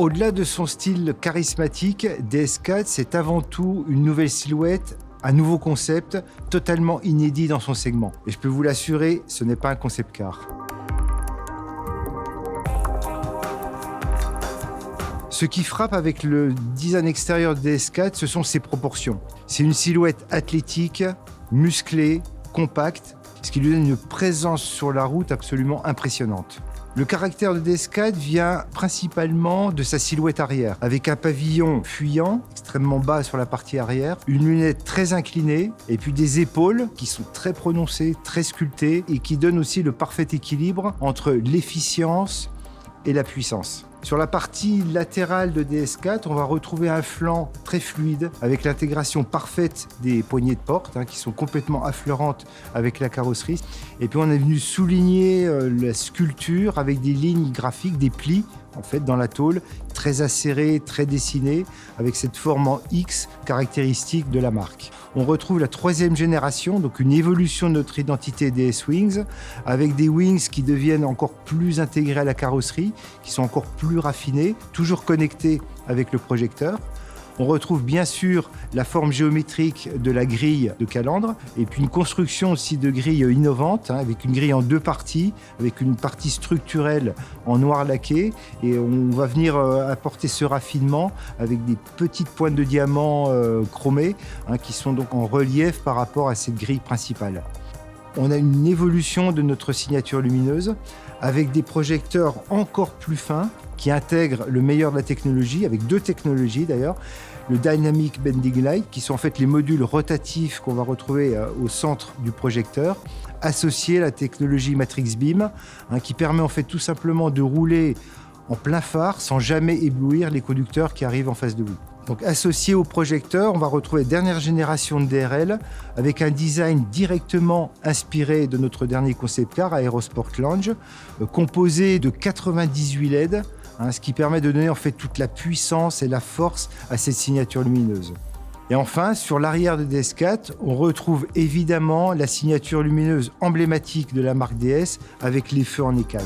au-delà de son style charismatique, DS4, c'est avant tout une nouvelle silhouette, un nouveau concept totalement inédit dans son segment. Et je peux vous l'assurer, ce n'est pas un concept car. Ce qui frappe avec le design extérieur de DS4, ce sont ses proportions. C'est une silhouette athlétique, musclée, compacte, ce qui lui donne une présence sur la route absolument impressionnante. Le caractère de DS4 vient principalement de sa silhouette arrière, avec un pavillon fuyant, extrêmement bas sur la partie arrière, une lunette très inclinée, et puis des épaules qui sont très prononcées, très sculptées, et qui donnent aussi le parfait équilibre entre l'efficience et la puissance. Sur la partie latérale de DS4, on va retrouver un flanc très fluide avec l'intégration parfaite des poignées de porte qui sont complètement affleurantes avec la carrosserie. Et puis on est venu souligner la sculpture avec des lignes graphiques, des plis en fait dans la tôle, très acérés, très dessinés, avec cette forme en X caractéristique de la marque. On retrouve la 3e génération, donc une évolution de notre identité DS Wings, avec des wings qui deviennent encore plus intégrés à la carrosserie, qui sont encore plus raffinés, toujours connectés avec le projecteur. On retrouve bien sûr la forme géométrique de la grille de calandre et puis une construction aussi de grille innovante avec une grille en 2 parties, avec une partie structurelle en noir laqué et on va venir apporter ce raffinement avec des petites pointes de diamant chromées qui sont donc en relief par rapport à cette grille principale. On a une évolution de notre signature lumineuse avec des projecteurs encore plus fins qui intègrent le meilleur de la technologie, avec 2 technologies d'ailleurs, le Dynamic Bending Light, qui sont en fait les modules rotatifs qu'on va retrouver au centre du projecteur, associés à la technologie Matrix Beam, qui permet en fait tout simplement de rouler en plein phare sans jamais éblouir les conducteurs qui arrivent en face de vous. Donc associé au projecteur, on va retrouver la dernière génération de DRL avec un design directement inspiré de notre dernier concept car Aerosport Lounge, composé de 98 LED, ce qui permet de donner en fait toute la puissance et la force à cette signature lumineuse. Et enfin, sur l'arrière de DS4, on retrouve évidemment la signature lumineuse emblématique de la marque DS avec les feux en écaille.